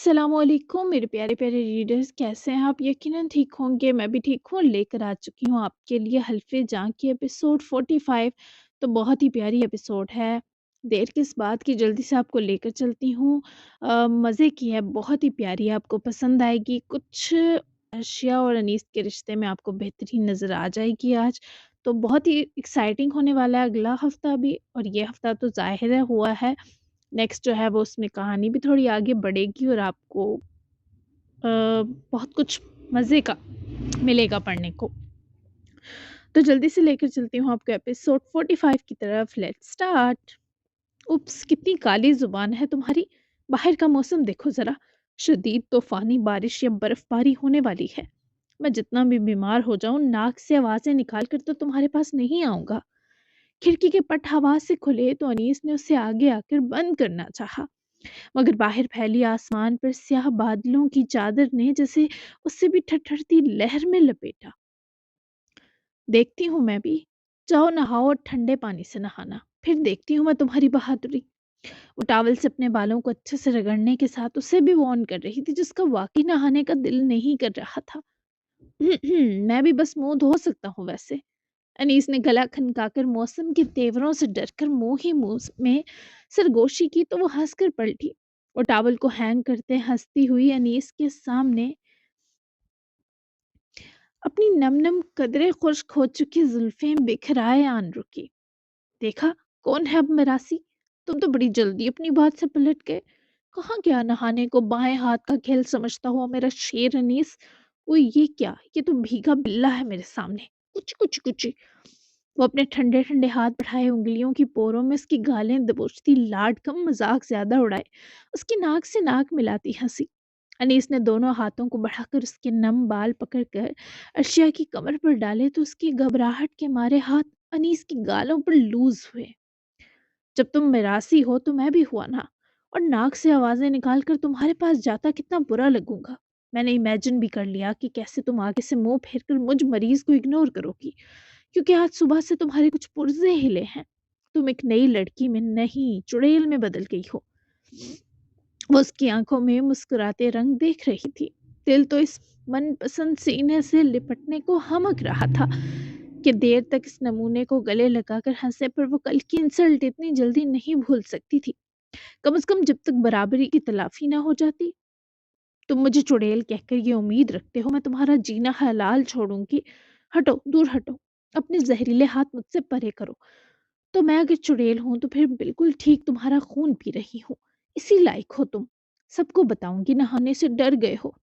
अस्सलाम वालेकुम मेरे प्यारे प्यारे रीडर्स, कैसे हैं आप? यकीनन ठीक होंगे। मैं भी ठीक हूँ। लेकर आ चुकी हूँ आपके लिए हल्फे जां की एपिसोड 45। तो बहुत ही प्यारी एपिसोड है। देर किस बात की, जल्दी से आपको लेकर चलती हूँ। मज़े की है, बहुत ही प्यारी है, आपको पसंद आएगी। कुछ अर्शिया और अनीस के रिश्ते में आपको बेहतरीन नज़र आ जाएगी आज। तो बहुत ही एक्साइटिंग होने वाला है अगला हफ्ता भी, और ये हफ्ता तो ज़ाहिर है हुआ है। नेक्स्ट जो है वो उसमें कहानी भी थोड़ी आगे बढ़ेगी और आपको बहुत कुछ मज़े का मिलेगा पढ़ने को। तो जल्दी से लेकर चलती हूँ आपको एपिसोड 45 की तरफ। Let's start. उप्स, कितनी काली ज़ुबान है तुम्हारी। बाहर का मौसम देखो ज़रा, शदीद तूफ़ानी बारिश या बर्फ़बारी होने वाली है। मैं जितना भी बीमार हो जाऊँ, नाक से आवाज़ें निकाल कर तो तुम्हारे पास नहीं आऊँगा। खिड़की के पट हवा से खुले तो अनीस ने उसे आगे आकर बंद करना चाहा, मगर बाहर फैली आसमान पर स्याह बादलों की चादर ने जैसे उससे भी ठठरती लहर में लपेटा। देखती हूँ मैं भी। जाओ नहाओ और ठंडे पानी से नहाना, फिर देखती हूँ मैं तुम्हारी बहादुरी। वो टॉवल से अपने बालों को अच्छे से रगड़ने के साथ उसे भी वार्न कर रही थी, जिसका वाकई नहाने का दिल नहीं कर रहा था। मैं भी बस मुंह धो सकता हूँ वैसे। अनीस ने गला खनकाकर मौसम के तेवरों से डरकर मुंह ही मुंह में सरगोशी की, तो वो हंसकर पलटी और टॉवल को हैंग करते हंसती हुई अनीस के सामने अपनी नम नम कदरे खुश्क हो चुकी जुल्फें बिखराए आन रुकी। देखा, कौन है अब मरासी? तुम तो बड़ी जल्दी अपनी बात से पलट गए। कहाँ गया नहाने को बाएं हाथ का खेल समझता हुआ मेरा शेर अनीस? वो ये क्या, ये तो भीगा बिल्ला है मेरे सामने। कुछ कुछ कुछ। वो अपने ठंडे ठंडे हाथ बढ़ाए उंगलियों की पोरों में उसकी गालें दबोचती, लाड कम मजाक ज्यादा उड़ाए, उसकी नाक से नाक मिलाती हंसी। अनीस ने दोनों हाथों को बढ़ाकर उसके नम बाल पकड़कर अर्शिया की कमर पर डाले, तो उसकी घबराहट के मारे हाथ अनीस की गालों पर लूज हुए। जब तुम मिरासी हो तो मैं भी हुआ ना, और नाक से आवाजें निकाल कर तुम्हारे पास जाता कितना बुरा लगूंगा। मैंने इमेजिन भी कर लिया कि कैसे तुम आगे से मुंह फेर कर मुझ मरीज को इग्नोर करोगी, क्योंकि आज सुबह से तुम्हारे कुछ पुर्जे हिले हैं। तुम एक नई लड़की में नहीं, चुड़ैल में बदल गई हो। वो उसकी आंखों में मुस्कुराते रंग देख रही थी। दिल तो इस मनपसंद सीने से लिपटने को हमक रहा था कि देर तक इस नमूने को गले लगाकर हंसे, पर वो कल की इंसल्ट इतनी जल्दी नहीं भूल सकती थी। कम से कम जब तक बराबरी की तलाफी ना हो जाती। तुम मुझे चुड़ैल कहकर ये उम्मीद रखते हो मैं तुम्हारा जीना हलाल छोड़ूंगी? हटो, दूर हटो। अपने जहरीले हाथ मुझसे परे करो। तो मैं अगर चुड़ैल हूं तो फिर बिल्कुल ठीक तुम्हारा खून पी रही हूँ। इसी लायक हो तुम। सबको बताऊंगी नहाने से डर गए हो।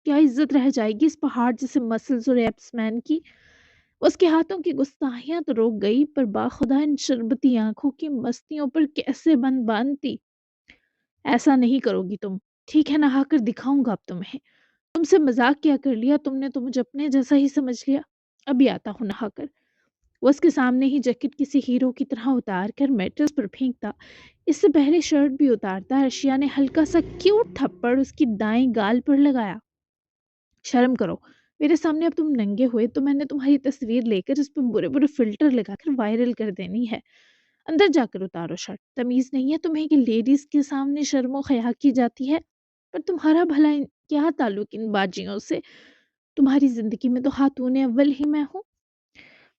क्या इज्जत रह जाएगी इस पहाड़ जैसे मसल्स और एब्स मैन की? उसके हाथों की गुस्ताखियां तो रोक गई, पर बाखुदा इन शरबती आंखों की मस्तियों पर कैसे बंद बांधती। ऐसा नहीं करोगी तुम। ठीक है, नहाकर दिखाऊंगा अब तुम्हें। तुमसे मजाक क्या कर लिया तुमने, तो मुझे अपने जैसा ही समझ लिया। अभी आता हूँ नहाकर। वो उसके सामने ही जैकेट किसी हीरो की तरह उतार कर मैट्रेस पर फेंकता। इससे पहले शर्ट भी उतारता, अर्शिया ने हल्का सा क्यूट थप्पड़ उसकी दाएं गाल पर लगाया। शर्म करो। मेरे सामने अब तुम नंगे हुए तो मैंने तुम्हारी तस्वीर लेकर इस पर बुरे बुरे फिल्टर लगाकर वायरल कर देनी है। अंदर जाकर उतारो शर्ट। तमीज नहीं है तुम्हें कि लेडीज के सामने शर्मो खया की जाती है? पर तुम्हारा भला क्या ताल्लुक इन बाजियों से? तुम्हारी जिंदगी में तो खातून अव्वल ही मैं हूँ।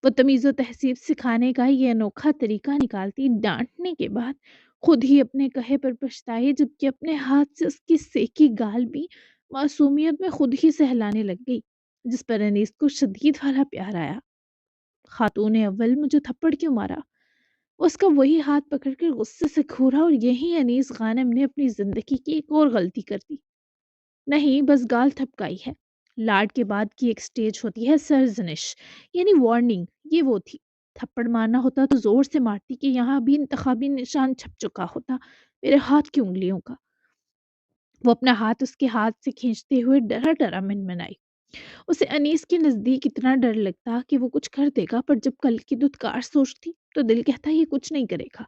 वो तमीज़ व तहज़ीब सिखाने का ये अनोखा तरीका निकालती, डाँटने के बाद खुद ही अपने कहे पर पछताई, जबकि अपने हाथ से उसकी सेकी गाल भी मासूमियत में खुद ही सहलाने लग गई, जिस पर अनीस को शदीद वाला प्यार आया। खातून अव्वल, मुझे थप्पड़ क्यों मारा? उसका वही हाथ पकड़कर गुस्से से घूरा, और यही अनीस गानिम ने अपनी जिंदगी की एक और गलती कर दी। नहीं, बस गाल थपकाई है। लाड के बाद की एक स्टेज होती है सर्जनिश, यानी वार्निंग। ये वो थी। थप्पड़ मारना होता तो जोर से मारती कि यहाँ भी इंतखाबी निशान छप चुका होता मेरे हाथ की उंगलियों का। वो अपना हाथ उसके हाथ से खींचते हुए डरा डरा मिनमिनाई। उसे अनीस के नजदीक इतना डर लगता कि वो कुछ कर देगा, पर जब कल की दुत्कार सोचती तो दिल कहता ये कुछ नहीं करेगा।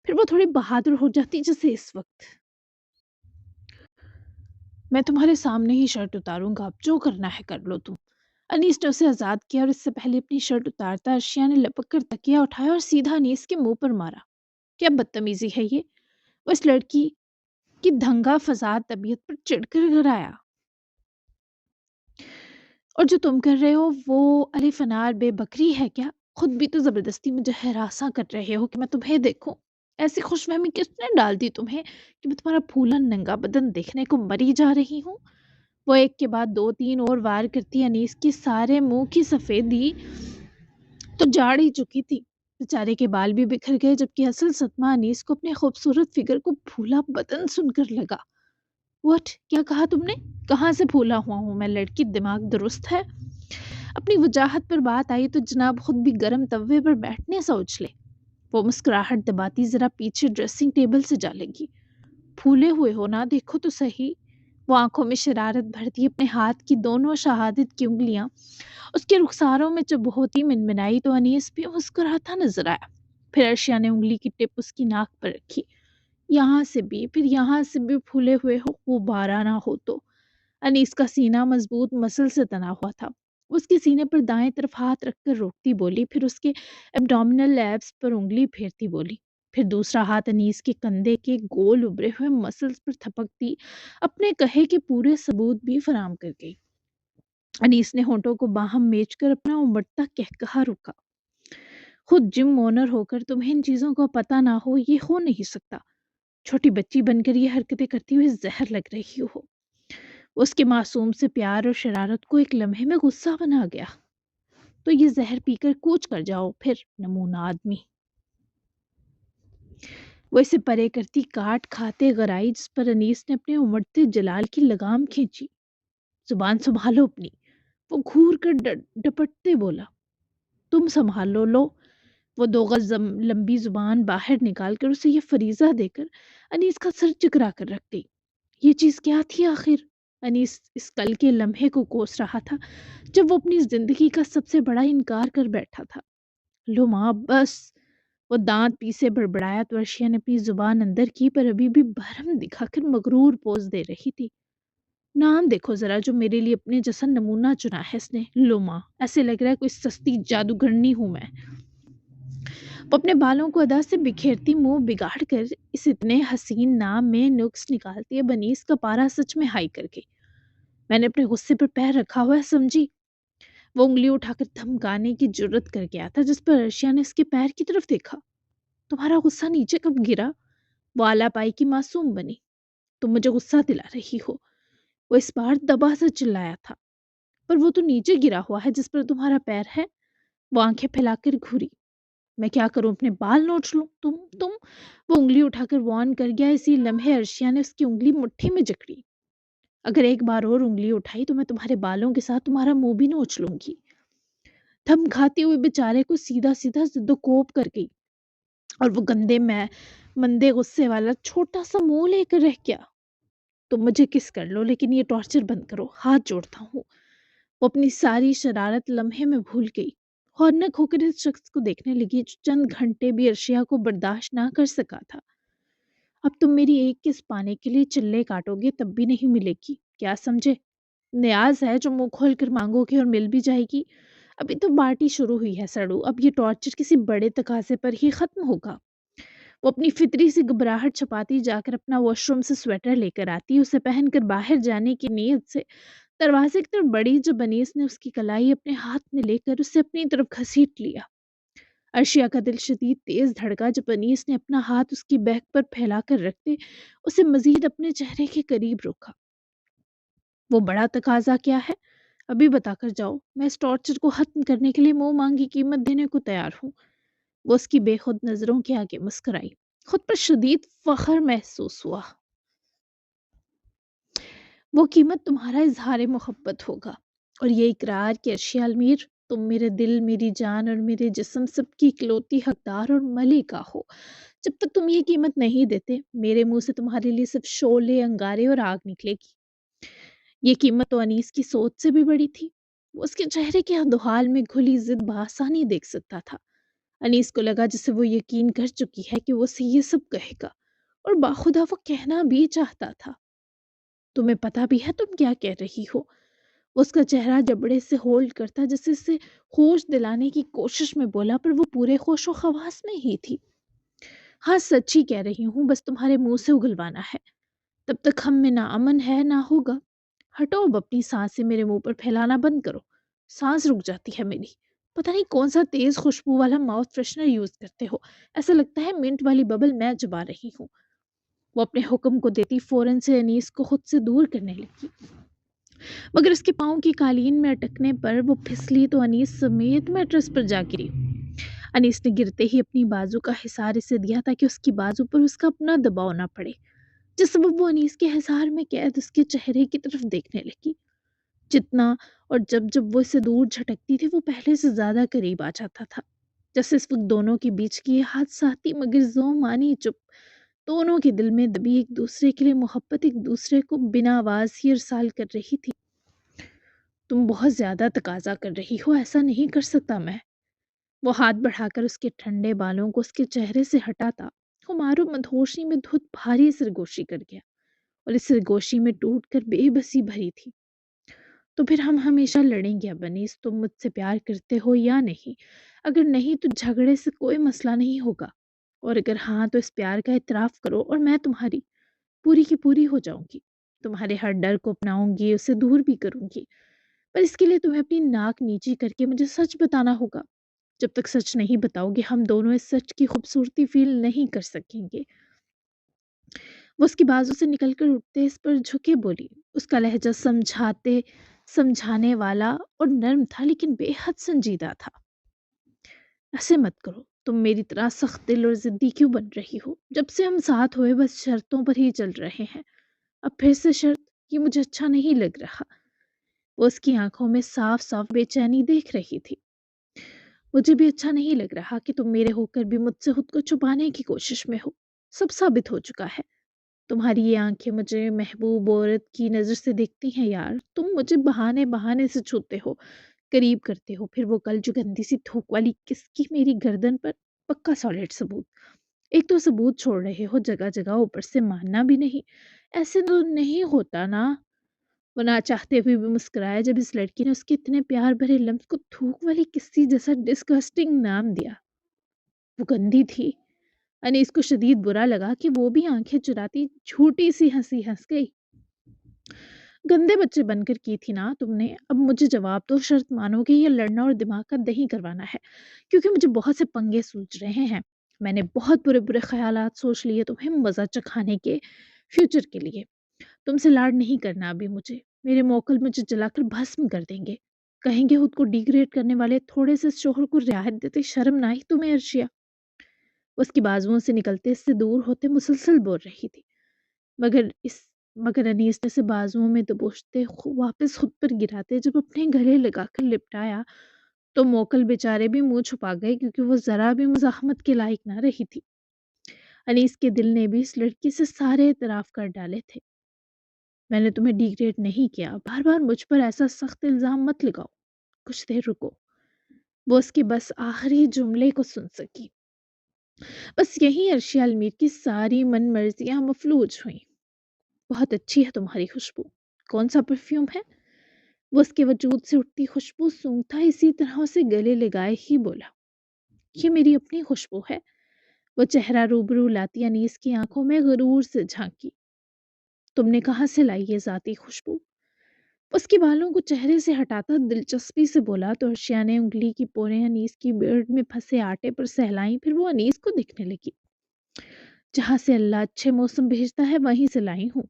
फिर वो थोड़ी बहादुर हो जाती, जैसे इस वक्त। मैं तुम्हारे सामने ही शर्ट उतारूंगा, अब जो करना है कर लो तुम। अनीस ने उसे आजाद किया, और इससे पहले अपनी शर्ट उतारता अर्शिया ने लपक कर तकिया उठाया और सीधा अनीस के मुंह पर मारा। क्या बदतमीजी है ये? वो इस लड़की کہ دھنگا فساد طبیعت پر چڑھ کر گھر آیا، اور جو تم کر رہے ہو وہ ارے فنار بے بکری ہے کیا؟ خود بھی تو زبردستی مجھے ہراساں کر رہے ہو کہ میں تمہیں دیکھوں۔ ایسی خوش فہمی کس نے ڈال دی تمہیں کہ میں تمہارا پھولا ننگا بدن دیکھنے کو مری جا رہی ہوں؟ وہ ایک کے بعد دو تین اور وار کرتی انیس کی سارے منہ کی سفیدی تو جاڑ ہی چکی تھی۔ بیچارے کے بال بھی بکھر گئے، جبکہ اصل صدمہ انیس کو اپنے خوبصورت فگر کو پھولا بدن سن کر لگا۔ وٹ کیا کہا تم نے؟ کہاں سے پھولا ہوا ہوں میں لڑکی؟ دماغ درست ہے؟ اپنی وجاہت پر بات آئی تو جناب خود بھی گرم توے پر بیٹھنے سے اچھلے۔ وہ مسکراہٹ دباتی ذرا پیچھے ڈریسنگ ٹیبل سے جا لگی۔ پھولے ہوئے ہو نا، دیکھو تو صحیح۔ وہ آنکھوں میں شرارت بھرتی اپنے ہاتھ کی دونوں شہادت کی انگلیاں اس کے رخساروں میں جب ہوتی منمنائی تو انیس بھی مسکراتا نظر آیا۔ پھر ارشیا نے انگلی کی ٹپ اس کی ناک پر رکھی۔ یہاں سے بھی، پھر یہاں سے بھی پھولے ہوئے ہو، وہ بارہ نہ ہو تو۔ انیس کا سینہ مضبوط مسل سے تنا ہوا تھا۔ اس کے سینے پر دائیں طرف ہاتھ رکھ کر روکتی بولی، پھر اس کے ایبڈومینل لیبس پر انگلی پھیرتی بولی، پھر دوسرا ہاتھ انیس کے کندھے کے گول ابھرے ہوئے مسلز پر تھپکتی اپنے کہے کے پورے ثبوت بھی فراہم کر گئی۔ انیس نے ہونٹوں کو باہم میچ کر اپنا امڑتا قہقہا روکا۔ خود جم اونر ہو کر تمہیں ان چیزوں کا پتہ نہ ہو، یہ ہو نہیں سکتا۔ چھوٹی بچی بن کر یہ حرکتیں کرتی ہوئے زہر لگ رہی ہو۔ اس کے معصوم سے پیار اور شرارت کو ایک لمحے میں غصہ بنا گیا۔ تو یہ زہر پی کر کوچ کر جاؤ پھر، نمونہ آدمی۔ وہ اسے پرے کرتی کاٹ کھاتے غرائی جس پر انیس نے اپنے امڑتے جلال کی لگام کھینچی۔ زبان سنبھالو اپنی، وہ گھور کر ڈپٹتے بولا۔ تم سنبھال لو۔ وہ دو غز لمبی زبان باہر نکال کر اسے یہ فریضہ دے کر انیس کا سر چکرا کر رکھ گئی۔ یہ چیز کیا تھی آخر؟ انیس اس کل کے لمحے کو کوس رہا تھا جب وہ اپنی زندگی کا سب سے بڑا انکار کر بیٹھا تھا۔ لو ماں بس۔ وہ دانت پیسے بڑبڑایا تو ارشیا نے اپنی زبان اندر کی، پر ابھی بھی بھرم دکھا کر مغرور پوز دے رہی تھی۔ نام دیکھو ذرا جو میرے لیے اپنے جیسا نمونہ چنا ہے اس نے۔ لو ماں، ایسے لگ رہا ہے کوئی سستی جادوگرنی ہوں میں۔ وہ اپنے بالوں کو ادا سے بکھیرتی منہ بگاڑ کر اس اتنے حسین نام میں نقص نکالتی ہے، انیس کا پارا سچ میں ہائی کر گئی۔ میں نے اپنے غصے پر پیر رکھا ہوا ہے، سمجھی؟ وہ انگلی اٹھا کر دھمکانے کی جرت کر گیا تھا، جس پر ارشیا نے اس کے پیر کی طرف دیکھا۔ تمہارا غصہ نیچے کب گرا؟ وہ آلہ پائی کی معصوم بنی۔ تم مجھے غصہ دلا رہی ہو، وہ اس بار دبا سے چلایا تھا۔ پر وہ تو نیچے گرا ہوا ہے جس پر تمہارا پیر ہے۔ وہ آنکھیں پھیلا کر گھوری۔ میں کیا کروں، اپنے بال نوچ لوں؟ تم وہ انگلی اٹھا کر وارن کر گیا۔ اسی لمحے ارشیا نے اس کی انگلی مٹھی میں جکڑی۔ اگر ایک بار اور انگلی اٹھائی تو میں تمہارے بالوں کے ساتھ تمہارا منہ بھی نوچ لوں گی۔ دھمکاتے ہوئے بیچارے کو سیدھا سیدھا زد و کوب کر گئی، اور وہ گندے میں مندے غصے والا چھوٹا سا منہ لے کر رہ گیا۔ تم مجھے کس کر لو، لیکن یہ ٹارچر بند کرو، ہاتھ جوڑتا ہوں۔ وہ اپنی ساری شرارت لمحے میں بھول گئی، ہورنک ہو کر اس شخص کو دیکھنے لگی جو چند گھنٹے بھی ارشیا کو برداشت نہ کر سکا تھا۔ اب تم میری ایک کس پانے کے لیے چلے کاٹو گے تب بھی نہیں ملے گی، کیا سمجھے؟ نیاز ہے جو منہ کھول کر مانگو گے اور مل بھی جائے گی۔ ابھی تو پارٹی شروع ہوئی ہے سڑو، اب یہ ٹارچر کسی بڑے تقاضے پر ہی ختم ہوگا۔ وہ اپنی فطری سی گھبراہٹ چھپاتی جا کر اپنا واش روم سے سویٹر لے کر آتی، اسے پہن کر باہر جانے کی نیت سے دروازے کی طرف بڑھی جب انیس نے اس کی کلائی اپنے ہاتھ میں لے کر اسے اپنی طرف گھسیٹ لیا۔ ارشیا کا دل شدید تیز دھڑکا جب انیس نے اپنا ہاتھ اس کی بیک پر پھیلا کر رکھتے اسے مزید اپنے چہرے کے قریب روکا۔ وہ بڑا تقاضا کیا ہے؟ ابھی بتا کر جاؤ، میں اس ٹارچر کو ختم کرنے کے لیے منہ مانگی قیمت دینے کو تیار ہوں۔ وہ اس کی بے خود نظروں کے آگے مسکرائی۔ خود پر شدید فخر محسوس ہوا۔ وہ قیمت تمہارا اظہار محبت ہوگا، اور یہ اقرار کہ ارشیا المیر، تم میرے دل، میری جان اور میرے جسم سب کی اکلوتی حقدار اور ملکہ ہو۔ جب تک تم یہ قیمت نہیں دیتے، میرے منہ سے تمہارے لیے صرف شعلے، انگارے اور آگ نکلے گی۔ یہ قیمت تو انیس کی سوچ سے بھی بڑی تھی۔ وہ اس کے چہرے کے ادوحال میں گھلی ضد بآسانی دیکھ سکتا تھا۔ انیس کو لگا جسے وہ یقین کر چکی ہے کہ وہ اسے یہ سب کہے گا، اور باخدا وہ کہنا بھی چاہتا تھا۔ تمہیں پتا بھی ہے تم کیا کہہ رہی ہو؟ اس کا چہرہ جبڑے سے ہولڈ کرتا جیسے اسے ہوش دلانے کی کوشش میں بولا، پر وہ پورے ہوش و خواص میں ہی تھی۔ ہاں سچ ہی کہہ رہی ہوں، بس تمہارے منہ سے اگلوانا ہے۔ तब तक हम में ना अमन है ना होगा। हटो अब अपनी सांसें मेरे मुंह पर फैलाना बंद करो। सांस रुक जाती है मेरी। पता नहीं कौन सा तेज खुशबू वाला माउथ फ्रेशनर यूज करते हो। ऐसा लगता है मिंट वाली बबल मैं चबा रही हूँ। वो अपने हुक्म को देती फौरन से अनीस को खुद से दूर करने लगी, मगर उसके पाँव की कालीन में अटकने पर वो फिसली तो अनीस समेत मैट्रेस पर जा गिरी। अनीस ने गिरते ही अपनी बाजू का हिसार इसे दिया ताकि उसकी बाजू पर उसका अपना दबाव ना पड़े, जिस सबब वो अनीस के हिसार में कैद उसके चेहरे की तरफ देखने लगी। जितना और जब जब वो इससे दूर झटकती थी वो पहले से ज्यादा करीब आ जाता था। जैसे इस वक्त दोनों के बीच की ये हादसा आती मगर जो मानी चुप, दोनों के दिल में दबी एक दूसरे के लिए मोहब्बत एक दूसरे को बिना आवाज ही इरसाल कर रही थी। तुम बहुत ज्यादा तकाजा कर रही हो, ऐसा नहीं कर सकता मैं। वो हाथ बढ़ाकर उसके ठंडे बालों को उसके चेहरे से हटाता। हुमायूं मदहोशी में धुत भारी सरगोशी कर गया और इस सरगोशी में टूट कर बेबसी भरी थी। तो फिर हम हमेशा लड़ेंगे अब अनीस, तुम मुझसे प्यार करते हो या नहीं? अगर नहीं तो झगड़े से कोई मसला नहीं होगा, और अगर हाँ तो इस प्यार का इतराफ करो और मैं तुम्हारी पूरी की पूरी हो जाऊंगी। तुम्हारे हर डर को अपनाऊंगी, उसे दूर भी करूंगी। पर इसके लिए तुम्हें अपनी नाक नीची करके मुझे सच बताना होगा। जब तक सच नहीं बताओगे हम दोनों इस सच की खूबसूरती फील नहीं कर सकेंगे। वो उसकी बाजू से निकलकर उठते इस पर झुके बोली। उसका लहजा समझाते समझाने वाला और नर्म था लेकिन बेहद संजीदा था। ऐसे मत करो, तुम मेरी तरह सख्त दिल और जिद्दी क्यों बन रही हो? जब से हम साथ हुए बस शर्तों पर ही चल रहे हैं। अब फिर से शर्त? ये मुझे अच्छा नहीं लग रहा। वो उसकी आंखों में साफ साफ बेचैनी देख रही थी। मुझे भी अच्छा नहीं लग रहा कि तुम मेरे होकर भी मुझसे खुद को छुपाने की कोशिश में हो। सब साबित हो चुका है। तुम्हारी ये आंखें मुझे महबूब औरत की नज़र से देखती हैं यार। तुम मुझे बहाने बहाने से छूते हो, करीब करते हो, फिर वो कल जो गंदी सी थूक वाली किसकी मेरी गर्दन पर। पक्का सॉलिड सबूत। एक तो सबूत छोड़ रहे हो जगह जगह, ऊपर से मानना भी नहीं। ऐसे तो नहीं होता ना। वो ना चाहते हुए भी मुस्कुराया जब इस लड़की ने उसके इतने प्यार भरे लम्स को थूक वाली किस्सी जैसा डिस्गस्टिंग नाम दिया। वो गंदी थी। अनीस को शदीद बुरा लगा कि वो भी आंखें चुराती झूठी सी हंसी हंस गई। गंदे बच्चे बनकर की थी ना तुमने। अब मुझे जवाब दो, शर्त मानोगे या लड़ना और दिमाग का दही करवाना है? क्योंकि मुझे बहुत से पंगे सूझ रहे हैं। मैंने बहुत बुरे बुरे ख्यालात सोच लिए तुम्हें मजा चखाने के, फ्यूचर के लिए। तुमसे लाड नहीं करना अभी मुझे। मेरे मोकल मुझे जलाकर भस्म कर देंगे। कहेंगे खुद को डिग्रेड करने वाले थोड़े से शोहर को रियायत देते शर्म ना आई तुम्हें अर्शिया? उसकी बाजुओं से निकलते इससे दूर होते मुसलसल बोल रही थी। मगर इस मगर अनीस ने से बाजुओं में दबोचते वापस खुद पर गिराते जब अपने गले लगाकर लिपटाया तो मोकल बेचारे भी मुंह छुपा गए क्योंकि वो जरा भी मुजाहमत के लायक ना रही थी। अनीस के दिल ने भी इस लड़की से सारे एतराफ कर डाले थे। मैंने तुम्हें डिग्रेड नहीं किया, बार बार मुझ पर ऐसा सख्त इल्जाम मत लगाओ। कुछ देर रुको। वो उसके बस आखिरी जुमले को सुन सकी। बस यही अर्शिया अलमीर की सारी मन मर्जियां मफलूज हुई। बहुत अच्छी है तुम्हारी खुशबू। कौन सा परफ्यूम है? वो उसके वजूद से उठती खुशबू सूंघता इसी तरह उसे गले लगाए ही बोला। ये मेरी अपनी खुशबू है। वो चेहरा रूबरू लाती अनीस की आंखों में गुरूर से झांकी। तुमने कहाँ से लाई ये जाती खुशबू? उसके बालों को चेहरे से हटाता दिलचस्पी से बोला तो अर्शिया ने उंगली की पोरें अनीस की बेर्ड में फंसे आटे पर सहलाई। फिर वो अनीस को देखने लगी। जहां से अल्लाह अच्छे मौसम भेजता है वहीं से लाई हूँ।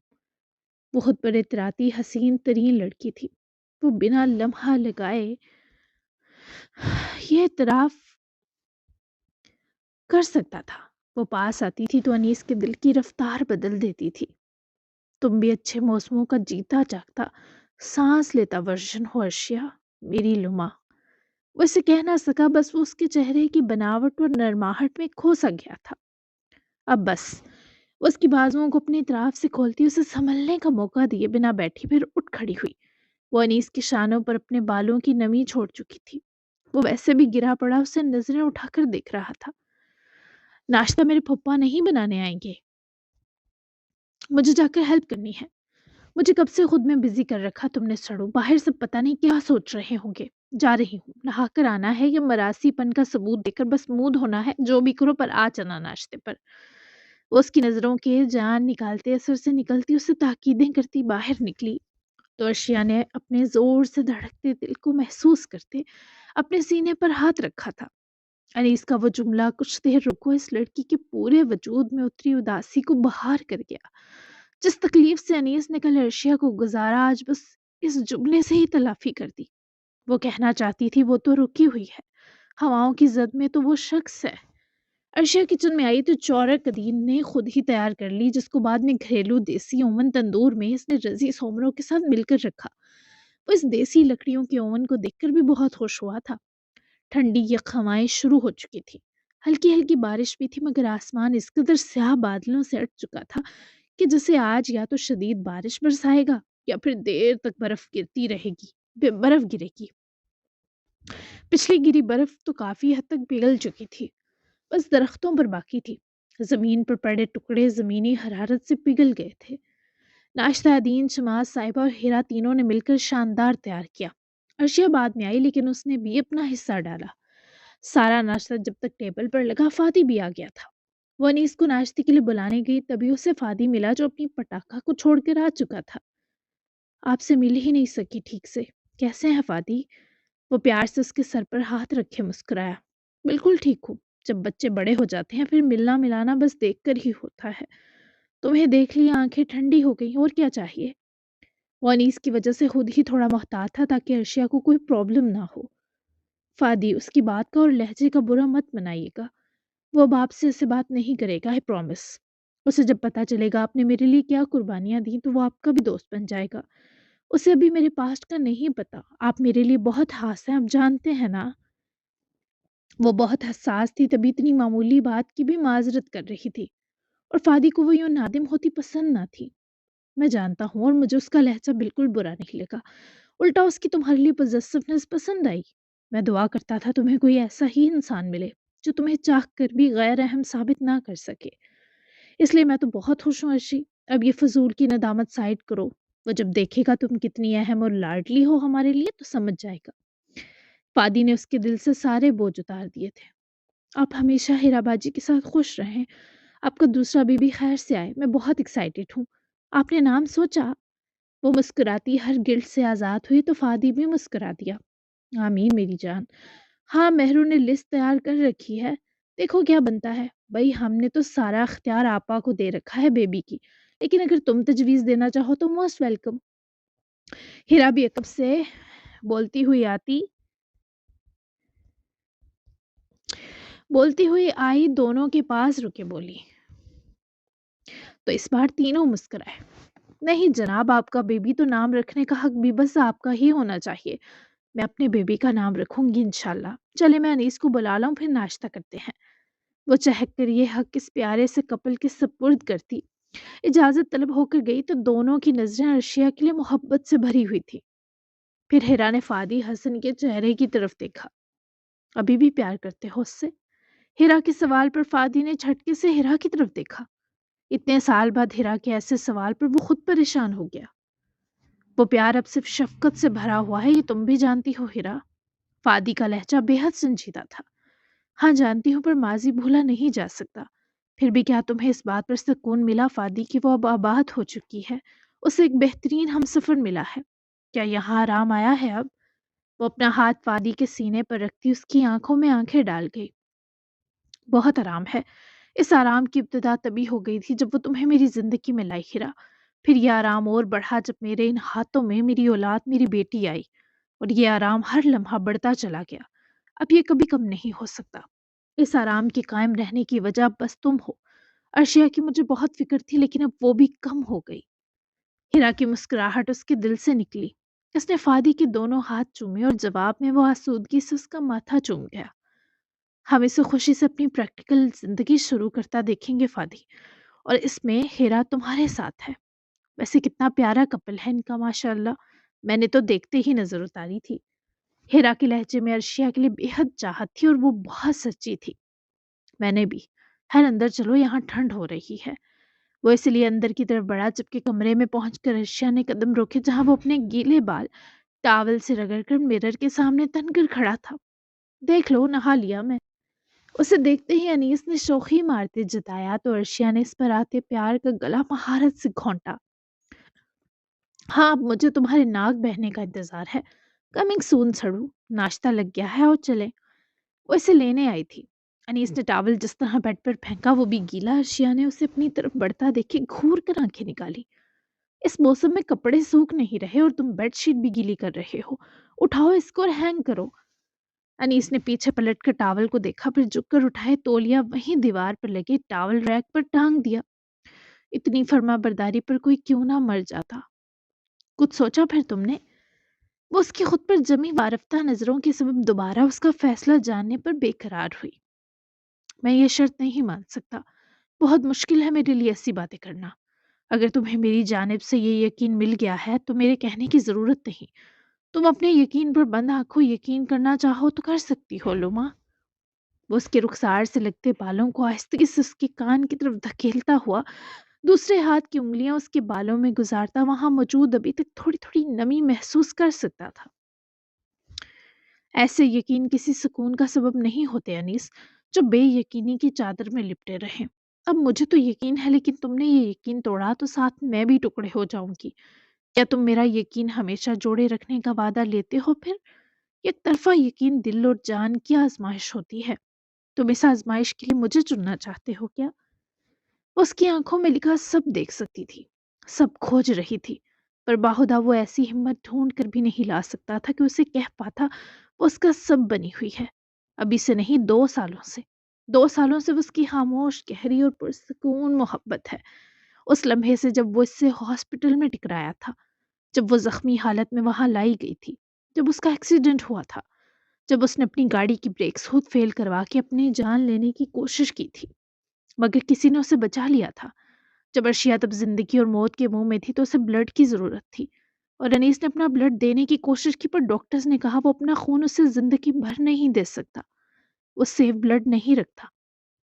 वो खुद पर इतराती हसीन तरीन लड़की थी। वो बिना लम्हा लगाए ये इतराफ कर सकता था। वो पास आती थी तो अनीस के दिल की रफ्तार बदल देती थी। तुम भी अच्छे मौसमों का जीता जागता सांस लेता वर्जन हो अर्शिया, मेरी लुमा। वो इसे कह ना सका, बस वो उसके चेहरे की बनावट और नरमाहट में खो सा गया था। अब बस वो उसकी बाजुओं को अपनी तरफ से खोलती उसे संभलने का मौका दिए बिना बैठी फिर उठ खड़ी हुई। वो अनीस के शानों पर अपने बालों की नमी छोड़ चुकी थी। वो वैसे भी गिरा पड़ा उसे नजरें उठाकर देख रहा था। नाश्ता मेरे पप्पा नहीं बनाने आएंगे, मुझे जाकर हेल्प करनी है। मुझे कब से खुद में बिजी कर रखा तुमने सड़ो। बाहर सब पता नहीं क्या सोच रहे होंगे। जा रही हूँ, नहाकर आना है या मरासीपन का सबूत देकर बस मुंह धोना है? जो भी करो पर आ जाना नाश्ते पर। وہ اس کی نظروں کے جان نکالتے اثر سے نکلتی اسے تاکیدیں کرتی باہر نکلی تو ارشیا نے اپنے زور سے دھڑکتے دل کو محسوس کرتے اپنے سینے پر ہاتھ رکھا تھا۔ انیس کا وہ جملہ کچھ دیر رکو اس لڑکی کے پورے وجود میں اتری اداسی کو بہار کر گیا۔ جس تکلیف سے انیس نے کل ارشیا کو گزارا آج بس اس جملے سے ہی تلافی کر دی۔ وہ کہنا چاہتی تھی وہ تو رکی ہوئی ہے، ہواؤں کی زد میں تو وہ شخص ہے۔ ارشیا کچن میں آئی تو چورا قدیم نے خود ہی تیار کر لی، جس کو بعد میں گھریلو دیسی اوون تندور میں اس نے رزی سومروں کے ساتھ مل کر رکھا۔ وہ اس دیسی لکڑیوں کے اوون کو دیکھ کر بھی بہت خوش ہوا تھا۔ ٹھنڈی یک ہوائیں شروع ہو چکی تھی، ہلکی ہلکی بارش بھی تھی، مگر آسمان اس قدر سیاہ بادلوں سے اٹ چکا تھا کہ جسے آج یا تو شدید بارش برسائے گا یا پھر دیر تک برف گرتی رہے گی، برف گرے گی۔ پچھلی گری برف تو کافی حد تک پگھل چکی تھی، بس درختوں پر باقی تھی۔ زمین پر پڑے ٹکڑے زمینی حرارت سے پگھل گئے تھے۔ ناشتہ دین، شماس صاحبہ اور ہیرا تینوں نے مل کر شاندار تیار کیا۔ ارشیا بعد میں آئی لیکن اس نے بھی اپنا حصہ ڈالا۔ سارا ناشتہ جب تک ٹیبل پر لگا فادی بھی آ گیا تھا۔ وہ انیس کو ناشتے کے لیے بلانے گئی تبھی اسے فادی ملا جو اپنی پٹاخہ کو چھوڑ کر آ چکا تھا۔ آپ سے مل ہی نہیں سکی ٹھیک سے، کیسے ہیں فادی؟ وہ پیار سے اس کے سر پر ہاتھ رکھے مسکرایا۔ بالکل ٹھیک ہوں، جب بچے بڑے ہو جاتے ہیں پھر ملنا ملانا بس دیکھ کر ہی ہوتا ہے۔ تمہیں دیکھ لیا آنکھیں ٹھنڈی ہو گئی، اور کیا چاہیے؟ وہ انیس کی وجہ سے خود ہی تھوڑا محتاط تھا تاکہ ارشیا کو کوئی پرابلم نہ ہو۔ فادی، اس کی بات کا اور لہجے کا برا مت منائیے گا، وہ اب آپ سے ایسے بات نہیں کرے گا، I promise۔ اسے جب پتا چلے گا آپ نے میرے لیے کیا قربانیاں دیں تو وہ آپ کا بھی دوست بن جائے گا۔ اسے ابھی میرے پاسٹ کا نہیں پتا، آپ میرے لیے بہت خاص ہیں، آپ جانتے ہیں نا۔ وہ بہت حساس تھی تبھی اتنی معمولی بات کی بھی معذرت کر رہی تھی، اور فادی کو وہ یوں نادم ہوتی پسند نہ تھی۔ میں جانتا ہوں، اور مجھے اس کا لہجہ بالکل برا نہیں لگا، الٹا اس کی تمہارے لیے پوزیسونیس پسند آئی۔ میں دعا کرتا تھا تمہیں کوئی ایسا ہی انسان ملے جو تمہیں چاہ کر بھی غیر اہم ثابت نہ کر سکے، اس لیے میں تو بہت خوش ہوں ارشی۔ اب یہ فضول کی ندامت سائڈ کرو، وہ جب دیکھے گا تم کتنی اہم اور لاڈلی ہو ہمارے لیے تو سمجھ جائے گا۔ فادی نے اس کے دل سے سارے بوجھ اتار دیے تھے۔ آپ ہمیشہ ہیرا باجی کے ساتھ خوش رہیں، آپ کا دوسرا بیبی خیر سے آئے، میں بہت ایکسائٹیڈ ہوں۔ آپ نے نام سوچا؟ وہ مسکراتی ہر گلٹ سے آزاد ہوئی تو فادی بھی مسکرا دیا۔ آمین میری جان۔ ہاں، مہرو نے لسٹ تیار کر رکھی ہے، دیکھو کیا بنتا ہے۔ بھائی ہم نے تو سارا اختیار آپا کو دے رکھا ہے بیبی کی، لیکن اگر تم تجویز دینا چاہو تو موسٹ ویلکم۔ ہیرا بھی عقب سے بولتی ہوئی آئی، دونوں کے پاس رکے بولی۔ تو اس بار تینوں مسکرائے۔ نہیں جناب، آپ کا بیبی تو نام رکھنے کا حق بھی بس آپ کا ہی ہونا چاہیے۔ میں اپنے بیبی کا نام رکھوں گی انشاءاللہ۔ چلے میں انیس کو بلا لاؤں، پھر ناشتہ کرتے ہیں۔ وہ چہک کر یہ حق اس پیارے سے کپل کے سپرد کرتی اجازت طلب ہو کر گئی تو دونوں کی نظریں ارشیا کے لیے محبت سے بھری ہوئی تھی۔ پھر ہیرا نے فادی حسن کے چہرے کی طرف دیکھا۔ ابھی بھی پیار کرتے ہو اس سے؟ ہیرا کے سوال پر فادی نے جھٹکے سے ہیرا کی طرف دیکھا۔ اتنے سال بعد ہیرا کے ایسے سوال پر وہ خود پریشان ہو گیا۔ وہ پیار اب صرف شفقت سے بھرا ہوا ہے، یہ تم بھی جانتی ہو ہیرا۔ فادی کا لہجہ بے حد سنجیدہ تھا۔ ہاں جانتی ہوں، پر ماضی بھولا نہیں جا سکتا۔ پھر بھی کیا تمہیں اس بات پر سکون ملا فادی کہ وہ اب آباد ہو چکی ہے، اسے ایک بہترین ہمسفر ملا ہے؟ کیا یہاں آرام آیا ہے اب؟ وہ اپنا ہاتھ فادی کے سینے پر رکھتی اس کی آنکھوں میں آنکھیں ڈال گئی۔ بہت آرام ہے۔ اس آرام کی ابتدا تبھی ہو گئی تھی جب وہ تمہیں میری زندگی میں لائی ہیرا۔ پھر یہ آرام اور بڑھا جب میرے ان ہاتھوں میں میری اولاد، میری بیٹی آئی، اور یہ آرام ہر لمحہ بڑھتا چلا گیا۔ اب یہ کبھی کم نہیں ہو سکتا۔ اس آرام کے قائم رہنے کی وجہ بس تم ہو۔ ارشیا کی مجھے بہت فکر تھی لیکن اب وہ بھی کم ہو گئی۔ ہیرا کی مسکراہٹ اس کے دل سے نکلی۔ اس نے فادی کے دونوں ہاتھ چومے اور جواب میں وہ آسودگی سے اس کا ماتھا چوم گیا۔ ہم اسے خوشی سے اپنی پریکٹیکل زندگی شروع کرتا دیکھیں گے فادی، اور اس میں ہیرا تمہارے ساتھ ہے۔ ویسے کتنا پیارا کپل ہے ان کا، ماشاءاللہ، میں نے تو دیکھتے ہی نظر اتاری تھی۔ ہیرا کے لہجے میں ارشیا کے لیے بے حد چاہت تھی اور وہ بہت سچی تھی۔ میں نے بھی۔ خیر اندر چلو، یہاں ٹھنڈ ہو رہی ہے۔ وہ اس لیے اندر کی طرف بڑھا جبکہ کمرے میں پہنچ کر ارشیا نے قدم روکے جہاں وہ اپنے گیلے بال ٹاول سے رگڑ کر مرر کے سامنے تن کر کھڑا تھا۔ دیکھ لو، نہا لیا میں۔ उसे देखते ही अनीस ने शोखी मारते जताया तो अर्शिया ने इस पर आते प्यार का गला महारत से घोंटा। हाँ, अब मुझे तुम्हारे नाक बहने का इंतजार है। कमिंग सून सड़ू, नाश्ता लग गया है और चले। वो इसे लेने आई थी। अनीस ने टॉवल जिस तरह बेड पर फेंका वो भी गीला। अर्शिया ने उसे अपनी तरफ बढ़ता देखे घूर कर आंखें निकाली। इस मौसम में कपड़े सूख नहीं रहे और तुम बेडशीट भी गीली कर रहे हो। उठाओ इसको और हैंग करो। अनीस ने पीछे पलटकर टॉवल को देखा, फिर झुककर उठाए तौलिया वहीं दीवार पर लगे टॉवल रैक पर टांग दिया। इतनी फर्माबरदारी पर कोई क्यों ना मर जाता। कुछ सोचा फिर तुमने? वो उसकी खुद पर जमी वारफ्ता नजरों के सबब दोबारा उसका फैसला जानने पर बेकरार हुई। मैं ये शर्त नहीं मान सकता। बहुत मुश्किल है मेरे लिए ऐसी बातें करना। अगर तुम्हें मेरी जानिब से ये यकीन मिल गया है तो मेरे कहने की जरूरत नहीं। तुम अपने यकीन पर बंद आंखों यकीन करना चाहो तो कर सकती हो लुमा। वो उसके रुखसार से लगते बालों को आहिस्ते से उसके कान की तरफ धकेलता हुआ दूसरे हाथ की उंगलियां उसके बालों में गुजारता वहां मौजूद अभी तक थोड़ी थोड़ी नमी महसूस कर सकता था। ऐसे यकीन किसी सुकून का सबब नहीं होते अनीस, जो बेयकीनी की चादर में लिपटे रहे। अब मुझे तो यकीन है, लेकिन तुमने ये यकीन तोड़ा तो साथ मैं भी टुकड़े हो जाऊंगी। क्या तुम मेरा यकीन हमेशा जोड़े रखने का वादा लेते हो फिर? एक तरफा यकीन दिल और जान की आजमाइश होती है। तुम इस आजमाइश के लिए मुझे चुनना चाहते हो क्या? उसकी आंखों में लिखा सब देख सकती थी, सब खोज रही थी, पर बाहुदा वो ऐसी हिम्मत ढूंढ कर भी नहीं ला सकता था कि उसे कह पाता वो उसका सब बनी हुई है। अभी से नहीं, 2 सालों से। 2 सालों से वो उसकी खामोश गहरी और पुरसकून मोहब्बत है। उस लम्हे से जब वो इससे हॉस्पिटल में टकराया था, जब वो जख्मी हालत में वहां लाई गई थी, जब उसका एक्सीडेंट हुआ था, जब उसने अपनी गाड़ी की ब्रेक्स खुद फेल करवा के अपनी जान लेने की कोशिश की थी, मगर किसी ने उसे बचा लिया था। जब अर्शिया तब जिंदगी और मौत के मुंह में थी तो उसे ब्लड की जरूरत थी, और अनीस ने अपना ब्लड देने की कोशिश की, पर डॉक्टर्स ने कहा वो अपना खून उसे जिंदगी भर नहीं दे सकता। वो सेफ ब्लड नहीं रखता।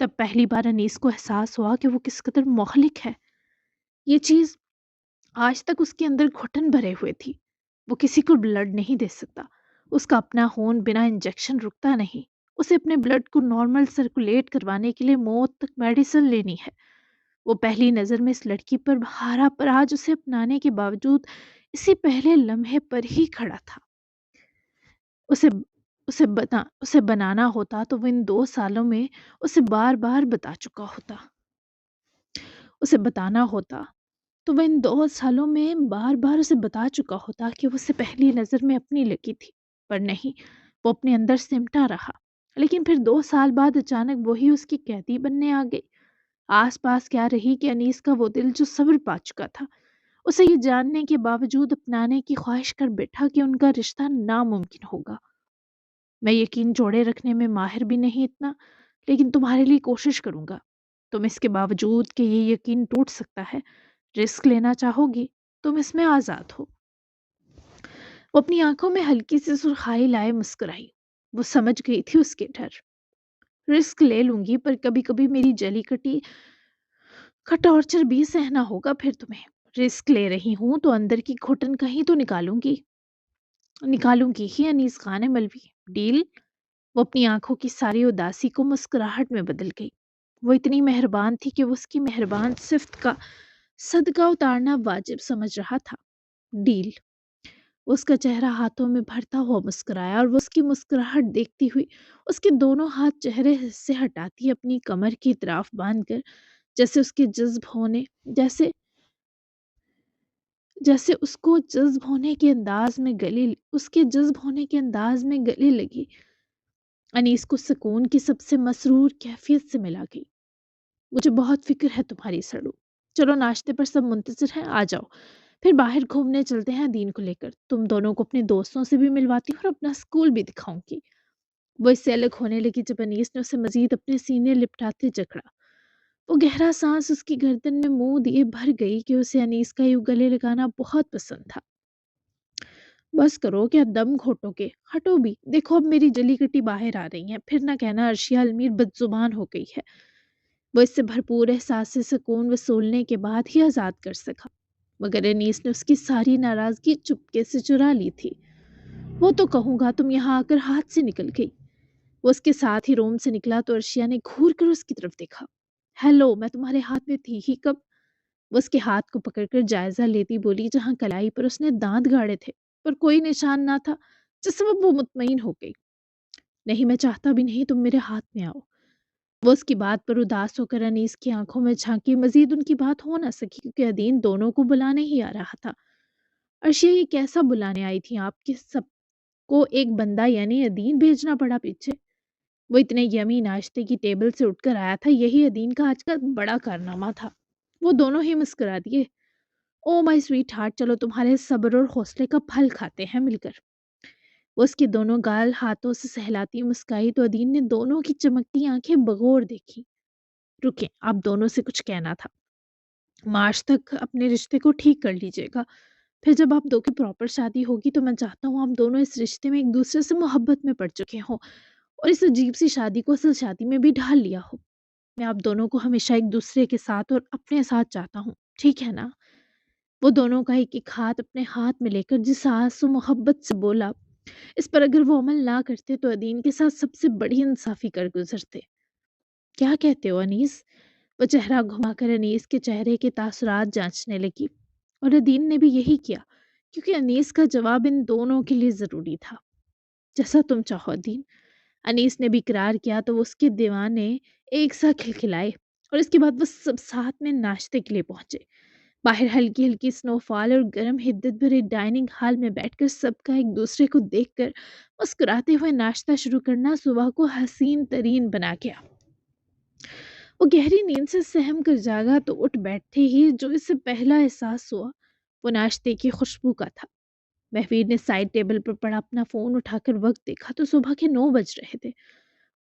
तब पहली बार अनीस को एहसास हुआ कि वो किस कदर मोहलिक है। ये चीज आज तक उसके अंदर घुटन भरे हुए थी। वो किसी को ब्लड नहीं दे सकता। उसका अपना खून बिना इंजेक्शन रुकता नहीं। उसे अपने ब्लड को नॉर्मल सर्कुलेट करवाने के लिए मौत तक मेडिसिन लेनी है। वो पहली नज़र में इस लड़की पर हारा, पर आज उसे अपनाने के बावजूद इसी पहले लम्हे पर ही खड़ा था। उसे उसे बनाना होता तो वो इन 2 सालों में उसे बार बार बता चुका होता। उसे बताना होता तो वह इन 2 सालों में बार बार उसे बता चुका होता कि वो उसे पहली नज़र में अपनी लगी थी। पर नहीं, वो अपने अंदर सिमटा रहा। लेकिन फिर 2 साल बाद अचानक वही उसकी कैदी बनने आ गई। आस पास क्या रही कि अनीस का वो दिल जो सब्र पा चुका था, उसे ये जानने के बावजूद अपनाने की ख्वाहिश कर बैठा कि उनका रिश्ता नामुमकिन होगा। मैं यकीन जोड़े रखने में माहिर भी नहीं इतना, लेकिन तुम्हारे लिए कोशिश करूंगा। तुम इसके बावजूद कि ये यकीन टूट सकता है, रिस्क लेना चाहोगी? तुम इसमें आज़ाद हो। वो अपनी आंखों में हल्की सी सुर्खाई लाए मुस्कुराई। वो समझ गई थी उसके डर। रिस्क ले लूंगी, पर कभी कभी मेरी जली कटी का टॉर्चर भी सहना होगा फिर तुम्हें। रिस्क ले रही हूं तो अंदर की घुटन कहीं तो निकालूंगी ही अनीस खान मलवी। डील? वो अपनी आंखों की सारी उदासी को मुस्कुराहट में बदल गई। वो इतनी मेहरबान थी कि वो उसकी मेहरबान सिफ्त का सदका उतारना वाजिब समझ रहा था। डील। उसका चेहरा हाथों में भरता हुआ मुस्कुराया, और वो उसकी मुस्कुराहट देखती हुई उसके दोनों हाथ चेहरे से हटाती अपनी कमर की तरफ बांध कर, जैसे उसके जज्ब होने जैसे जैसे उसको जज्ब होने के अंदाज में गले उसके जज्ब होने के अंदाज में गले लगी। अनीस को सुकून की सबसे मसरूर कैफियत से मिला गई। मुझे बहुत फिक्र है तुम्हारी सड़ू। चलो, नाश्ते पर सब मुंतजर हैं, आ जाओ। फिर बाहर घूमने चलते हैं दीन को लेकर। तुम दोनों को अपने दोस्तों से भी मिलवाती हूँ और अपना स्कूल भी दिखाऊंगी। वो इससे अलग होने लगी जब अनीस ने उसे मजीद अपने सीने लिपटाते जकड़ा। वो गहरा सांस उसकी गर्दन में मुंह दिए भर गई कि उसे अनीस का यूं गले लगाना बहुत पसंद था। बस करो, क्या दम घोटोगे? हटो भी, देखो अब मेरी जली कटी बाहर आ रही है। फिर ना कहना अर्शिया अलमीर बदजुबान हो गई है। वो इससे भरपूर एहसास से सुकून वसूलने के बाद ही आज़ाद कर सका, मगर अनीस ने उसकी सारी नाराज़गी चुपके से चुरा ली थी। वो तो कहूँगा तुम यहाँ आकर हाथ से निकल गई। وہ اس کے ساتھ ہی روم سے نکلا تو عرشیا نے گھور کر اس کی طرف دیکھا۔ ہیلو، میں تمہارے ہاتھ میں تھی ہی کب؟ وہ اس کے ہاتھ کو پکڑ کر جائزہ لیتی بولی، جہاں کلائی پر اس نے دانت گاڑے تھے پر کوئی نشان نہ تھا، جس سبب وہ مطمئن ہو گئی۔ نہیں، میں چاہتا بھی نہیں تم میرے ہاتھ میں آؤ۔ وہ اس کی بات پر اداس ہو کر انیس کی آنکھوں میں جھانکی، مزید ان کی بات ہو نہ سکی کیونکہ ادین دونوں کو بلانے ہی آ رہا تھا۔ عرشیا یہ کیسا بلانے آئی تھی آپ کے سب کو ایک بندہ یعنی ادین بھیجنا پڑا پیچھے؟ وہ اتنے یمی ناشتے کی ٹیبل سے اٹھ کر آیا تھا، یہی ادین کا آج کا بڑا کارنامہ تھا۔ وہ دونوں ہی مسکرا دیے۔ او مائی سویٹ ہارٹ، چلو تمہارے صبر اور حوصلے کا پھل کھاتے ہیں مل کر۔ وہ اس کے دونوں گال ہاتھوں سے سہلاتی مسکائی تو ادین نے دونوں کی چمکتی آنکھیں بغور دیکھی۔ رکیں، آپ دونوں سے کچھ کہنا تھا۔ مارچ تک اپنے رشتے کو ٹھیک کر لیجیے گا، پھر جب آپ دو کی پراپر شادی ہوگی تو میں چاہتا ہوں آپ دونوں اس رشتے میں ایک دوسرے سے محبت میں پڑ چکے ہوں اور اس عجیب سی شادی کو اصل شادی میں بھی ڈھال لیا ہو۔ میں آپ دونوں کو ہمیشہ ایک دوسرے کے ساتھ اور اپنے ساتھ چاہتا ہوں، ٹھیک ہے نا؟ وہ دونوں کا ایک ایک ہاتھ اپنے ہاتھ میں لے کر جس آس و محبت سے بولا، اس پر اگر وہ عمل نہ کرتے تو ادین کے ساتھ سب سے بڑی انصافی کر گزرتے۔ کیا کہتے ہو انیس؟ وہ چہرہ گھما کر انیس کے چہرے کے تاثرات جانچنے لگی اور ادین نے بھی یہی کیا کیونکہ انیس کا جواب ان دونوں کے لیے ضروری تھا۔ جیسا تم چاہو ادین۔ انیس نے بھی اقرار کیا تو اس کے دیوانے ایک ساتھ کھلکھلائے اور اس کے بعد وہ سب ساتھ میں ناشتے کے لیے پہنچے۔ باہر ہلکی ہلکی سنو فال اور گرم حدت بھرے ڈائننگ ہال میں بیٹھ کر سب کا ایک دوسرے کو دیکھ کر مسکراتے ہوئے ناشتہ شروع کرنا صبح کو حسین ترین بنا گیا۔ وہ گہری نیند سے سہم کر جاگا تو اٹھ بیٹھتے ہی جو اس سے پہلا احساس ہوا وہ ناشتے کی خوشبو کا تھا۔ مہویر نے سائڈ ٹیبل پر پڑا اپنا فون اٹھا کر وقت دیکھا تو صبح کے 9 بج رہے تھے۔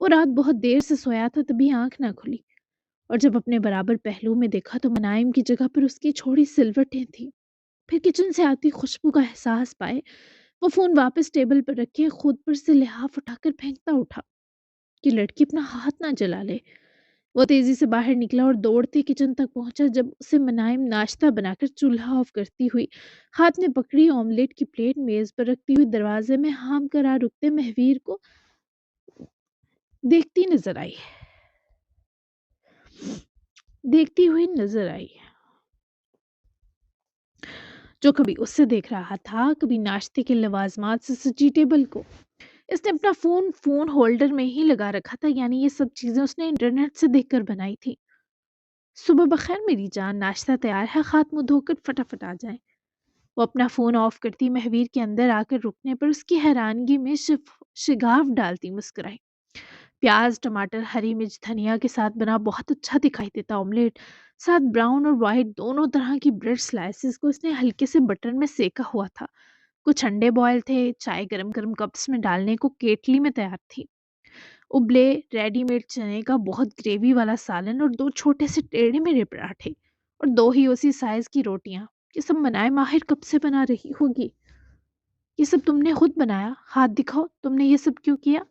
وہ رات بہت دیر سے سویا تھا تبھی آنکھ نہ کھلی اور جب اپنے برابر پہلو میں دیکھا تو منائم کی جگہ پر اس کی چھوڑی سلوٹیں تھیں۔ پھر کچن سے آتی خوشبو کا احساس پائے وہ فون واپس ٹیبل پر رکھے خود پر سے لحاف اٹھا کر پھینکتا اٹھا کہ لڑکی اپنا ہاتھ نہ جلا لے۔ وہ تیزی سے باہر نکلا اور دوڑتے کچن تک پہنچا جب اسے منائم ناشتہ بنا کر چولہا آف کرتی ہوئی ہاتھ میں پکڑی آملیٹ کی پلیٹ میز پر رکھتی ہوئی دروازے میں ہام کرا رکتے مہویر کو دیکھتی نظر آئی دیکھتی ہوئی نظر آئی جو کبھی اس سے دیکھ رہا تھا، کبھی ناشتے کے لوازمات سے سجی ٹیبل کو۔ اس نے اپنا فون ہولڈر میں ہی لگا رکھا تھا، یعنی یہ سب چیزیں اس نے انٹرنیٹ سے دیکھ کر بنائی تھی۔ صبح بخیر میری جان، ناشتہ تیار ہے، ہاتھ منہ دھو کر فٹافٹ آ جائیں۔ وہ اپنا فون آف کرتی مہویر کے اندر آ کر رکنے پر اس کی حیرانگی میں شگاف ڈالتی مسکرائی۔ پیاز، ٹماٹر، ہری مرچ، دھنیا کے ساتھ بنا بہت اچھا دکھائی دیتا آملیٹ، ساتھ براؤن اور وائٹ دونوں طرح کی بریڈ سلائسز کو اس نے ہلکے سے بٹر میں سیکا ہوا تھا۔ کچھ انڈے بوائل تھے، چائے گرم گرم کپس میں ڈالنے کو کیٹلی میں تیار تھی، ابلے ریڈی میڈ چنے کا بہت گریوی والا سالن اور 2 چھوٹے سے ٹیڑھے میڑھے پراٹھے اور 2 ہی اسی سائز کی روٹیاں۔ یہ سب منائے ماہر کب سے بنا رہی ہوگی؟ یہ سب تم نے خود بنایا؟ ہاتھ دکھاؤ، تم نے یہ سب کیوں کیا؟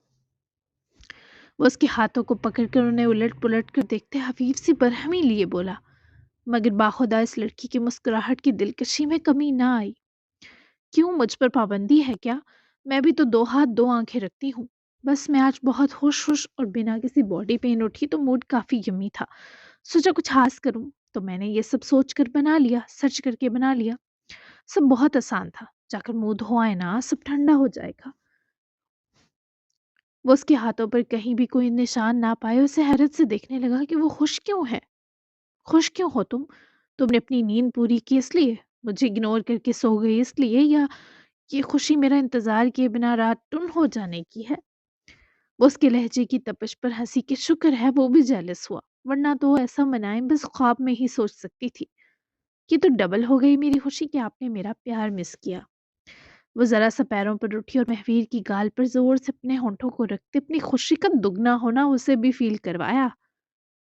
وہ اس کے ہاتھوں کو پکڑ کر انہیں الٹ پلٹ کر دیکھتے حفیف سی برہمی لیے بولا، مگر باخدا اس لڑکی کی مسکراہٹ کی دلکشی میں کمی نہ آئی۔ کیوں، مجھ پر پابندی ہے کیا؟ میں بھی تو 2 ہاتھ 2 آنکھیں رکھتی ہوں۔ بس میں آج بہت خوش اور بنا کسی باڈی پین اٹھی تو موڈ کافی یمی تھا، سوچا کچھ خاص کروں تو میں نے یہ سب سوچ کر بنا لیا، سرچ کر کے بنا لیا۔ سب بہت آسان تھا، جا کر منہ دھو آئے نا، سب ٹھنڈا ہو جائے گا۔ وہ اس کے ہاتھوں پر کہیں بھی کوئی نشان نہ پائے اسے حیرت سے دیکھنے لگا کہ وہ خوش کیوں ہے؟ خوش کیوں ہو تم نے اپنی نیند پوری کی اس لیے، مجھے اگنور کر کے سو گئی اس لیے، یا یہ خوشی میرا انتظار کیے بنا رات ٹن ہو جانے کی ہے؟ وہ اس کے لہجے کی تپش پر ہنسی کہ شکر ہے وہ بھی جیلس ہوا، ورنہ تو ایسا منائم بس خواب میں ہی سوچ سکتی تھی۔ یہ تو ڈبل ہو گئی میری خوشی کہ آپ نے میرا پیار مس کیا۔ وہ ذرا سا پیروں پر اٹھی اور مہویر کی گال پر زور سے اپنے ہونٹوں کو رکھتے اپنی خوشی کا دگنا ہونا اسے بھی فیل کروایا۔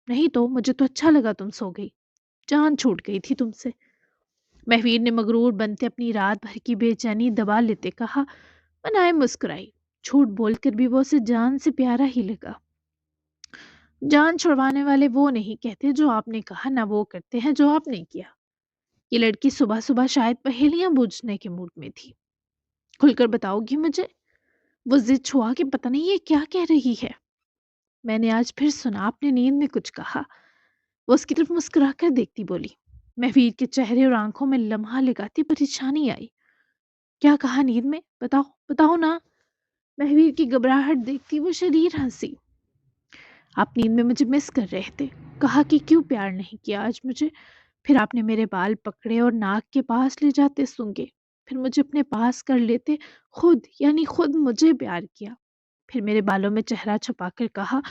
نہیں تو مجھے تو اچھا لگا تم سو گئی، جان چھوٹ گئی تھی تم سے۔ مہویر نے مغرور بنتے اپنی رات بھر کی بے چینی دبا لیتے کہا۔ منائے مسکرائی، جھوٹ بول کر بھی وہ اسے جان سے پیارا ہی لگا۔ جان چھڑوانے والے وہ نہیں کہتے جو آپ نے کہا، نہ وہ کرتے ہیں جو آپ نے کیا۔ یہ لڑکی صبح صبح شاید پہیلیاں بوجھنے کے موڈ میں تھی۔ کھل کر بتاؤ گی مجھے؟ वो ज़िद छुआ कि पता नहीं ये क्या कह रही है। मैंने आज फिर सुना आपने नींद में कुछ कहा। वो उसकी तरफ मुस्कुराकर देखती बोली। महवीर के चेहरे और आंखों में लम्हा लगाती परेशानी आई। क्या कहा नींद में? बताओ, बताओ ना। महवीर की घबराहट देखती वो शरीर हंसी। आप नींद में मुझे मिस कर रहे थे। कहा कि क्यों प्यार नहीं किया आज मुझे। फिर आपने मेरे बाल पकड़े और नाक के पास ले जाते सूंघे। फिर मुझे अपने पास कर लेते, खुद यानी खुद मुझे प्यार किया। फिर मेरे बालों में चेहरा छुपाकर कहा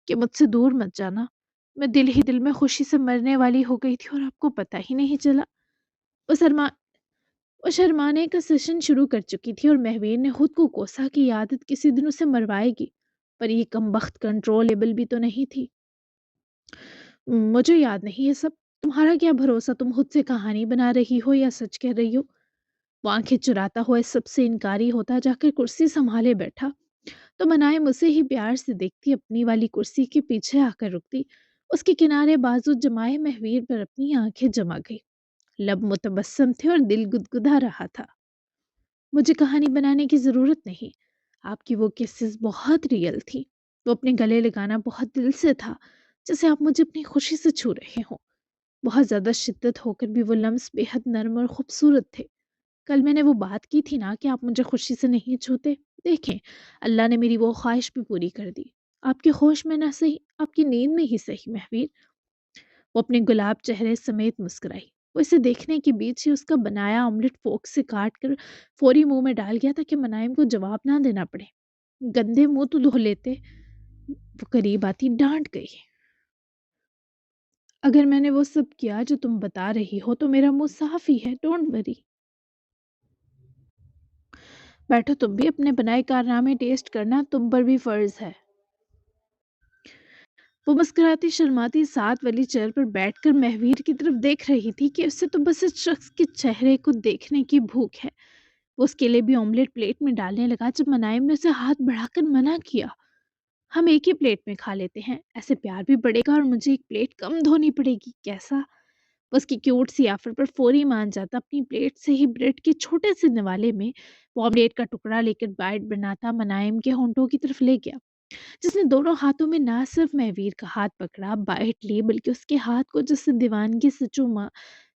कि मुझसे दूर मत जाना। मैं दिल ही दिल में खुशी से मरने वाली हो गई थी और आपको पता ही नहीं चला। वो शर्मा वो शर्माने का सेशन शुरू कर चुकी थी और महवीर ने खुद को कोसा कि ये आदत किसी दिन उसे मरवाएगी। पर ये कमबख्त कंट्रोलेबल भी तो नहीं थी। मुझे याद नहीं ये सब। तुम्हारा क्या भरोसा, तुम खुद से कहानी बना रही हो या सच कह रही हो। वो आंखें चुराता हुआ इस सबसे इनकारी होता जाकर कुर्सी संभाले बैठा। तो मनाए उसे ही प्यार से देखती, अपनी वाली कुर्सी के पीछे आकर रुकती। उसके किनारे बाजू जमाए महवीर पर अपनी आंखें जमा गई। लब मुतबस्सम थे और दिल गुदगुदा रहा था। मुझे कहानी बनाने की ज़रूरत नहीं। आपकी वो किस्सेस बहुत रियल थी। वो अपने गले लगाना बहुत दिल से था, जैसे आप मुझे अपनी खुशी से छू रहे हों। बहुत ज़्यादा शिद्दत होकर भी वो लम्स बेहद नर्म और खूबसूरत थे। कल मैंने वो बात की थी ना कि आप मुझे खुशी से नहीं छूते। देखें, अल्लाह ने मेरी वो ख्वाहिश भी पूरी कर दी। आपके होश में ना सही, आपकी नींद में ही सही महवीर। वो अपने गुलाब चेहरे समेत मुस्कुराई। वो इसे देखने के बीच ही उसका बनाया ऑमलेट फोर्क से काट कर फौरी मुंह में डाल गया ताकि मुनाइम को जवाब ना देना पड़े। गंदे मुंह तो धो लेते। वो करीब आती डांट गई। अगर मैंने वो सब किया जो तुम बता रही हो तो मेरा मुंह साफ ही है, डोंट वरी। बैठो, तुम भी अपने बनाए कारनामे टेस्ट करना, तुम पर भी फर्ज है। वो मुस्कुराती शर्माती साथ वाली चेयर पर बैठकर महवीर की तरफ देख रही थी कि उसे तो बस इस शख्स के चेहरे को देखने की भूख है। वो उसके लिए भी ऑमलेट प्लेट में डालने लगा जब मनाइम ने उसे हाथ बढ़ाकर मना किया। हम एक ही प्लेट में खा लेते हैं, ऐसे प्यार भी बढ़ेगा और मुझे एक प्लेट कम धोनी पड़ेगी, कैसा। वो उसकी क्यूट सी ऑफर पर फौरी मान जाता, अपनी प्लेट से ही ब्रेड के छोटे से निवाले में वो ऑमलेट का टुकड़ा लेकर बाइट बनाता मनाइम के होंठों की तरफ ले गया, जिसने दोनों हाथों में ना सिर्फ महवीर का हाथ पकड़ा बाइट ली, बल्कि उसके हाथ को जिससे दीवानगी से चूमा।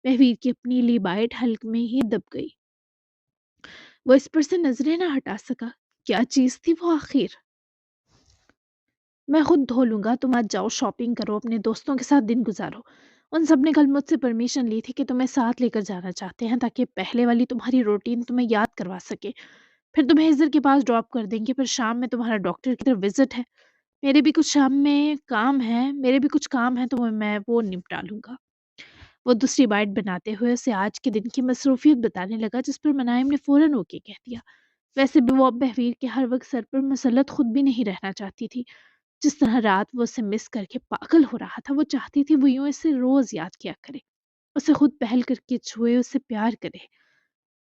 महवीर की अपनी ली बाइट हल्क में ही दब गई। वो इस पर से नजरें ना हटा सका। क्या चीज थी वो आखिर। मैं खुद धो लूंगा, तुम आज जाओ शॉपिंग करो, अपने दोस्तों के साथ दिन गुजारो। उन सब ने कल मुझसे परमिशन ली थी कि तुम्हें साथ लेकर जाना चाहते हैं ताकि पहले वाली तुम्हारी रूटीन तुम्हें याद करवा सके। फिर तुम्हें इज़र के पास ड्रॉप कर देंगे, फिर शाम में तुम्हारा डॉक्टर की तरफ विजिट है। मेरे भी कुछ काम है तो मैं वो निपटा लूंगा। वो दूसरी बाइट बनाते हुए उसे आज के दिन की मसरूफियत बताने लगा, जिस पर मनाइम ने फौरन ओके कह दिया। वैसे भी वो अब बहवीर के हर वक्त सर पर मसलत खुद भी नहीं रहना चाहती थी। जिस तरह रात वो उसे मिस करके पागल हो रहा था, वो चाहती थी वो यूं इसे रोज याद किया करे, उसे खुद पहल करके छुए, उससे प्यार करे।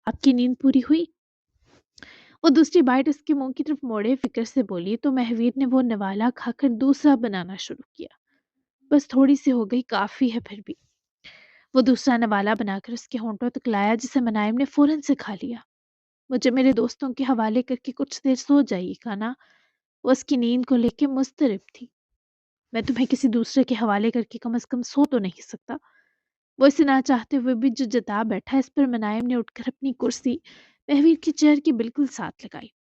आपकी नींद पूरी हुई? वो दूसरी बाइट उसके मुंह की तरफ मोड़े फिक्र से बोली तो महवीर ने वो नवाला खाकर दूसरा बनाना शुरू किया। बस थोड़ी सी हो गई, काफी है फिर भी। वो दूसरा नवाला बनाकर उसके होंठों तक लाया, जिसे मनाइम ने फौरन से खा लिया। मुझे मेरे दोस्तों के हवाले करके कुछ देर सो जाइएगा ना। वो उसकी नींद को लेके मुस्तरब थी। मैं तुम्हें किसी दूसरे के हवाले करके कम से कम सो तो नहीं सकता। वो इसे ना चाहते हुए भी जो जता बैठा, इस पर मनाइम ने उठकर अपनी कुर्सी महवीर की चेयर के बिल्कुल साथ लगाई।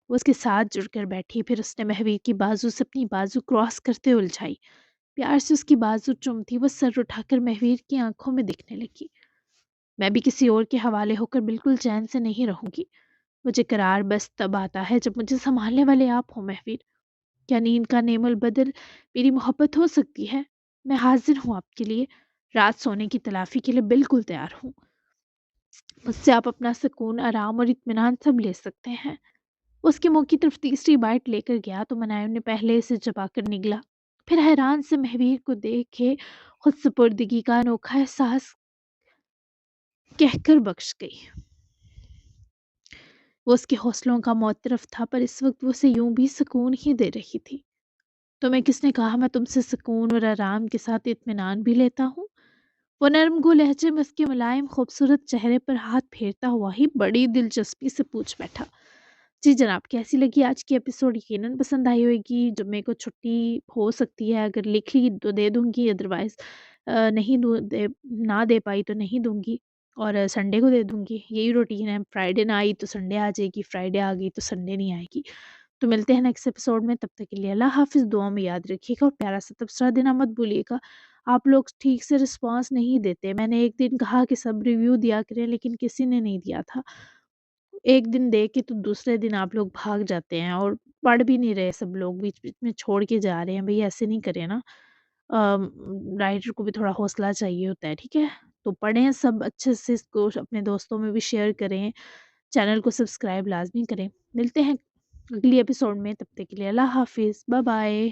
वो उसके साथ जुड़कर बैठी, फिर उसने महवीर की बाजू से अपनी बाजू क्रॉस करते उलझाई। प्यार से उसकी बाजू चूमती वो सर उठाकर महवीर की आंखों में दिखने लगी। मैं भी किसी और के हवाले होकर बिल्कुल चैन से नहीं रहूंगी। मुझे करार बस तब आता है जब मुझे संभालने वाले आप हो महवीर। क्या नींद का नेमुल बदल मेरी मोहब्बत हो सकती है? मैं हाजिर हूँ आपके लिए। रात सोने की तलाफी के लिए बिल्कुल तैयार हूँ। मुझसे आप अपना सुकून, आराम और इत्मीनान सब ले सकते हैं। उसके मुंह की तरफ तीसरी बाइट लेकर गया तो मनायम ने पहले से चबाकर निगला। फिर हैरान से महवीर को देखे खुद सुपुर्दगी का अनोखा एहसास कहकर बख्श गई। वो उसके हौसलों का मुअत्तरफ था, पर इस वक्त वो उसे यूं भी सुकून ही दे रही थी। तुम्हें किसने कहा मैं तुमसे सुकून और आराम के साथ इत्मीनान भी लेता हूँ। वो नरम गो लहजे में उसके मुलायम खूबसूरत चेहरे पर हाथ फेरता हुआ ही बड़ी दिलचस्पी से पूछ बैठा। جی جناب، کیسی لگی آج کی ایپیسوڈ؟ یقیناً پسند آئی ہوئے گی۔ جب میرے کو چھٹی ہو سکتی ہے، اگر لکھ لی تو دے دوں گی، ادروائز نہیں نہ دے پائی تو نہیں دوں گی، اور سنڈے کو دے دوں گی۔ یہی روٹین ہے، فرائیڈے نہ آئی تو سنڈے آ جائے گی، فرائیڈے آ گئی تو سنڈے نہیں آئے گی۔ تو ملتے ہیں نیکسٹ ایپیسوڈ میں، تب تک کے لیے اللہ حافظ، دعا میں یاد رکھیے گا اور پیارا سا تبصرہ دینا مت بھولیے گا۔ آپ لوگ ٹھیک سے رسپانس نہیں دیتے، میں نے ایک دن کہا کہ سب ریویو دیا کریں لیکن کسی نے نہیں دیا تھا۔ ایک دن دے کے تو دوسرے دن آپ لوگ بھاگ جاتے ہیں اور پڑھ بھی نہیں رہے، سب لوگ بیچ بیچ میں چھوڑ کے جا رہے ہیں، بھئی ایسے نہیں کریں نا۔ رائٹر کو بھی تھوڑا حوصلہ چاہیے ہوتا ہے، ٹھیک ہے؟ تو پڑھیں سب اچھے سے، اس کو اپنے دوستوں میں بھی شیئر کریں، چینل کو سبسکرائب لازمی کریں۔ ملتے ہیں اگلی ایپیسوڈ میں، تب تک کے لیے اللہ حافظ، بائے بائے۔